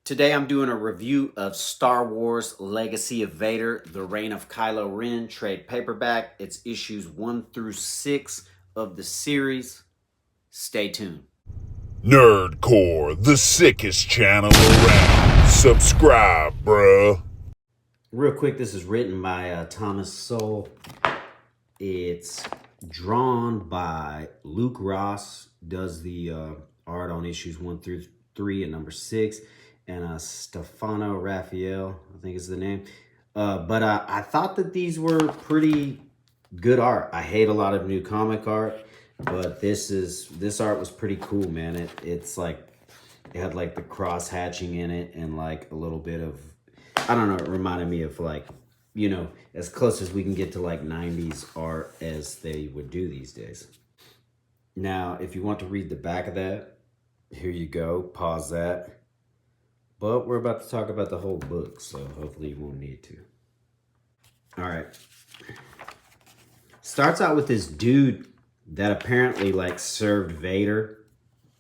Today I'm doing a review of Star Wars Legacy of Vader, The Reign of Kylo Ren trade paperback. It's issues 1 through 6 of the series. Stay tuned. NERDCORE, the sickest channel around. Subscribe, bruh. Real quick, this is written by Thomas Soule. It's drawn by Luke Ross, does the art on issues 1 through 3 and number 6. And Stefano, Raffaele, I think is the name. But I thought that these were pretty good art. I hate a lot of new comic art, but this art was pretty cool, man. It's like, it had like the cross hatching in it and like a little bit of, I don't know, it reminded me of like, you know, as close as we can get to like 90s art as they would do these days. Now, if you want to read the back of that, here you go, pause that. But we're about to talk about the whole book, so hopefully you won't need to. All right. Starts out with this dude that apparently like served Vader.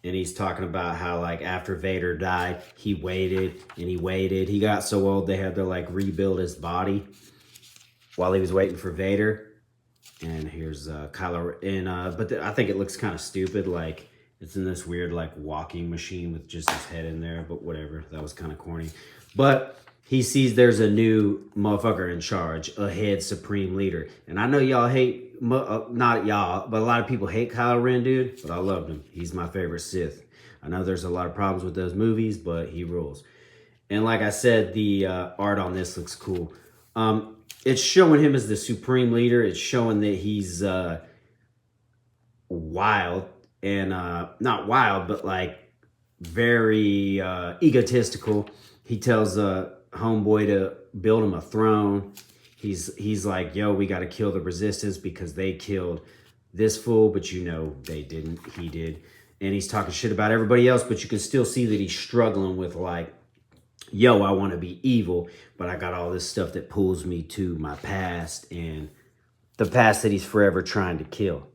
And he's talking about how like after Vader died, he waited and he waited. He got so old they had to like rebuild his body while he was waiting for Vader. And here's Kylo. And but I think it looks kind of stupid. Like it's in this weird like walking machine with just his head in there. But whatever, that was kind of corny. But he sees there's a new motherfucker in charge, a head supreme leader. And I know y'all hate, not y'all, but a lot of people hate Kylo Ren, dude. But I loved him. He's my favorite Sith. I know there's a lot of problems with those movies, but he rules. And like I said, the art on this looks cool. It's showing him as the supreme leader. It's showing that he's wild. And not wild, but like very egotistical. He tells homeboy to build him a throne. He's like, yo, we got to kill the resistance because they killed this fool, but you know they didn't. He did. And he's talking shit about everybody else, but you can still see that he's struggling with like, yo, I want to be evil, but I got all this stuff that pulls me to my past and the past that he's forever trying to kill.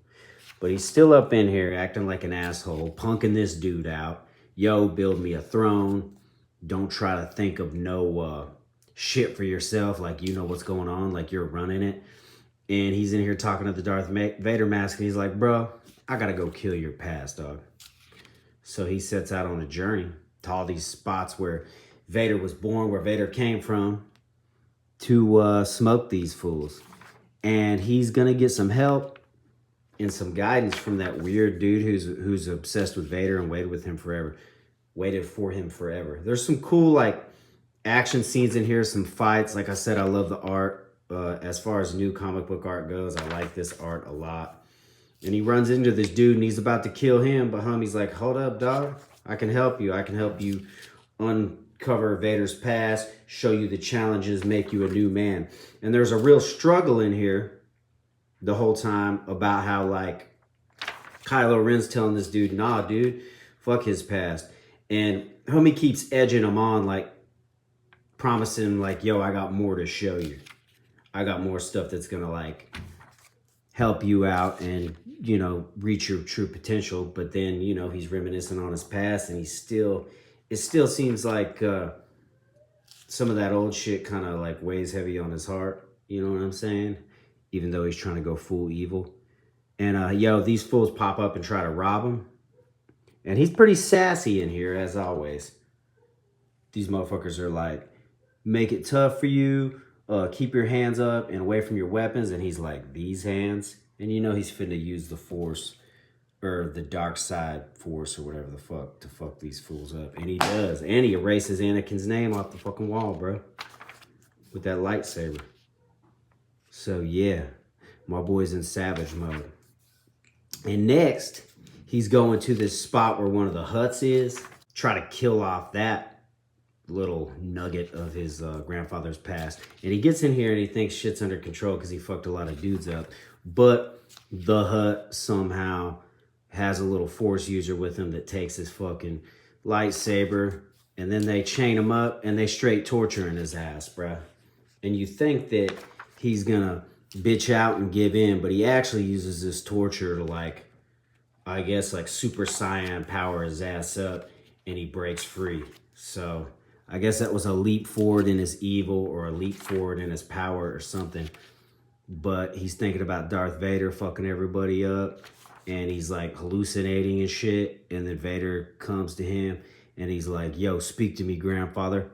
But he's still up in here acting like an asshole, punking this dude out. Yo, build me a throne. Don't try to think of no shit for yourself, like you know what's going on, like you're running it. And he's in here talking to the Darth Vader mask, and he's like, bro, I gotta go kill your past, dog. So he sets out on a journey to all these spots where Vader was born, where Vader came from, to smoke these fools. And he's gonna get some help and some guidance from that weird dude who's obsessed with Vader and waited for him forever. There's some cool like action scenes in here, some fights. Like I said, I love the art. As far as new comic book art goes, I like this art a lot. And he runs into this dude and he's about to kill him, but homie's like, hold up, dog. I can help you. I can help you uncover Vader's past, show you the challenges, make you a new man. And there's a real struggle in here the whole time about how like Kylo Ren's telling this dude, nah, dude, fuck his past. And homie keeps edging him on, like promising him like, yo, I got more to show you. I got more stuff that's gonna like help you out and, you know, reach your true potential. But then, you know, he's reminiscing on his past and it still seems like some of that old shit kind of like weighs heavy on his heart. You know what I'm saying? Even though he's trying to go full evil. And yo, these fools pop up and try to rob him. And he's pretty sassy in here, as always. These motherfuckers are like, make it tough for you, keep your hands up and away from your weapons. And he's like, these hands? And you know he's finna use the force, or the dark side force, or whatever the fuck, to fuck these fools up. And he does. And he erases Anakin's name off the fucking wall, bro. With that lightsaber. So yeah, my boy's in savage mode. And next, he's going to this spot where one of the huts is, try to kill off that little nugget of his grandfather's past. And he gets in here and he thinks shit's under control because he fucked a lot of dudes up. But the hut somehow has a little force user with him that takes his fucking lightsaber. And then they chain him up and they straight torturing his ass, bruh. And you think that he's gonna bitch out and give in, but he actually uses this torture to like, I guess like Super Saiyan power his ass up and he breaks free. So I guess that was a leap forward in his evil or a leap forward in his power or something. But he's thinking about Darth Vader fucking everybody up. And he's like hallucinating and shit. And then Vader comes to him and he's like, yo, speak to me, grandfather.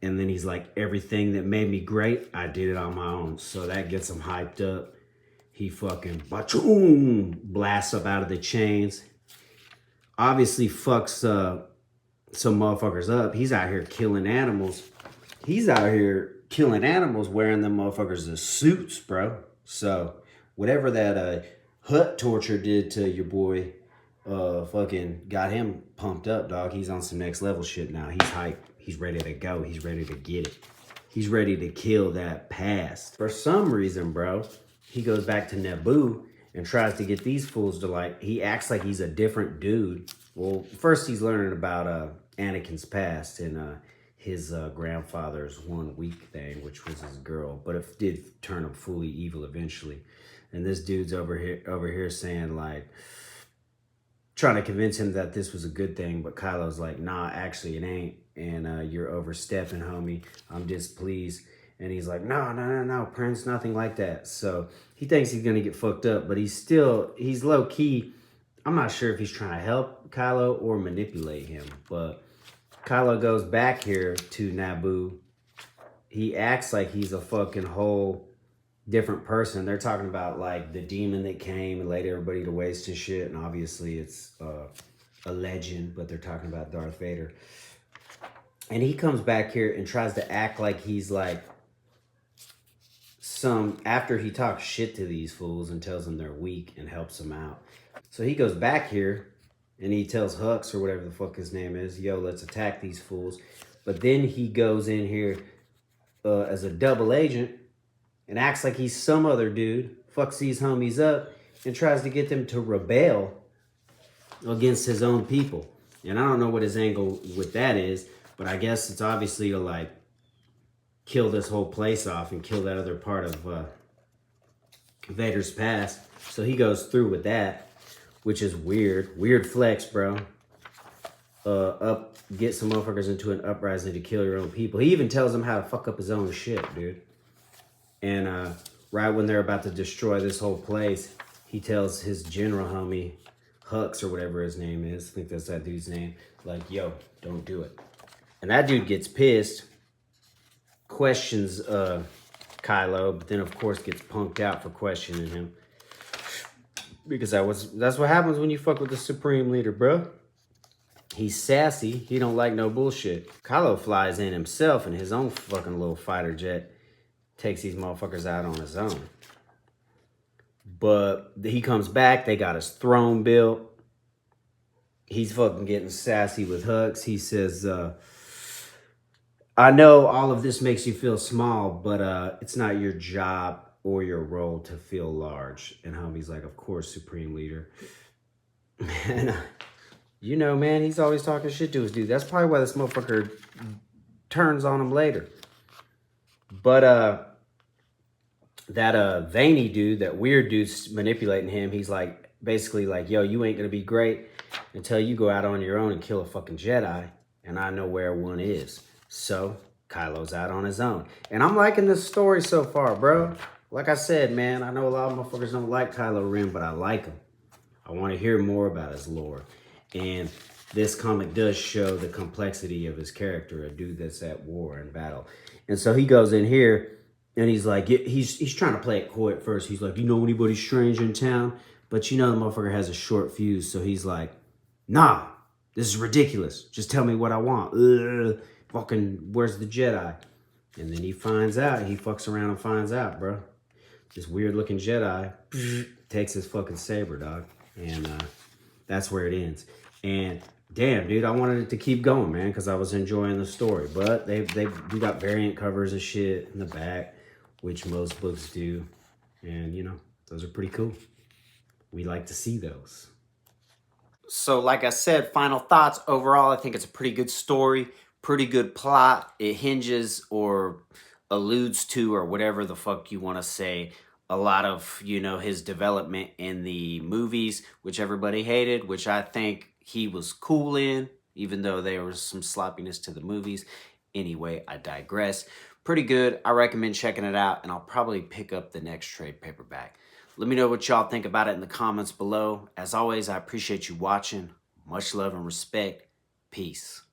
And then he's like, everything that made me great, I did it on my own. So that gets him hyped up. He fucking blasts up out of the chains. Obviously fucks some motherfuckers up. He's out here killing animals. He's out here killing animals wearing them motherfuckers as suits, bro. So whatever that hut torture did to your boy, fucking got him pumped up, dog. He's on some next level shit now. He's hyped. He's ready to go. He's ready to get it. He's ready to kill that past. For some reason, bro, he goes back to Naboo and tries to get these fools to like, he acts like he's a different dude. Well, first he's learning about Anakin's past and his grandfather's 1 week thing, which was his girl, but it did turn him fully evil eventually. And this dude's over here saying like, trying to convince him that this was a good thing, but Kylo's like, nah, actually it ain't, and you're overstepping, homie. I'm displeased. And he's like, no, Prince, nothing like that. So he thinks he's gonna get fucked up, but he's low key. I'm not sure if he's trying to help Kylo or manipulate him, but Kylo goes back here to Naboo. He acts like he's a fucking whole different person. They're talking about like the demon that came and laid everybody to waste and shit. And obviously it's a legend, but they're talking about Darth Vader. And he comes back here and tries to act like he's like after he talks shit to these fools and tells them they're weak and helps them out. So he goes back here and he tells Hux or whatever the fuck his name is, yo, let's attack these fools. But then he goes in here as a double agent and acts like he's some other dude, fucks these homies up, and tries to get them to rebel against his own people. And I don't know what his angle with that is, but I guess it's obviously to like kill this whole place off and kill that other part of Vader's past. So he goes through with that, which is weird. Weird flex, bro. Get some motherfuckers into an uprising to kill your own people. He even tells them how to fuck up his own shit, dude. And right when they're about to destroy this whole place, he tells his general homie, Hux or whatever his name is, I think that's that dude's name, like, yo, don't do it. And that dude gets pissed, questions Kylo, but then of course gets punked out for questioning him. Because that's what happens when you fuck with the Supreme Leader, bro. He's sassy. He don't like no bullshit. Kylo flies in himself in his own fucking little fighter jet. Takes these motherfuckers out on his own. But he comes back. They got his throne built. He's fucking getting sassy with Hux. He says, I know all of this makes you feel small, but it's not your job or your role to feel large. And homie's like, of course, Supreme Leader. And you know, man, he's always talking shit to his dude. That's probably why this motherfucker turns on him later. But that veiny dude, that weird dude's manipulating him. He's like, basically like, yo, you ain't gonna be great until you go out on your own and kill a fucking Jedi. And I know where one is. So Kylo's out on his own. And I'm liking this story so far, bro. Like I said, man, I know a lot of motherfuckers don't like Kylo Ren, but I like him. I want to hear more about his lore. And this comic does show the complexity of his character, a dude that's at war and battle. And so he goes in here and he's like, he's trying to play it coy at first. He's like, you know anybody strange in town? But you know the motherfucker has a short fuse. So he's like, nah, this is ridiculous. Just tell me what I want. Fucking, where's the Jedi? And then he finds out. He fucks around and finds out, bro. This weird looking Jedi takes his fucking saber, dog. And that's where it ends. And damn, dude, I wanted it to keep going, man, because I was enjoying the story. But we got variant covers of shit in the back, which most books do. And, you know, those are pretty cool. We like to see those. So, like I said, final thoughts. Overall, I think it's a pretty good story, pretty good plot. It hinges or alludes to, or whatever the fuck you want to say, a lot of, you know, his development in the movies, which everybody hated, which I think he was cool in, even though there was some sloppiness to the movies. Anyway, I digress. Pretty good. I recommend checking it out, and I'll probably pick up the next trade paperback. Let me know what y'all think about it in the comments below. As always, I appreciate you watching. Much love and respect. Peace.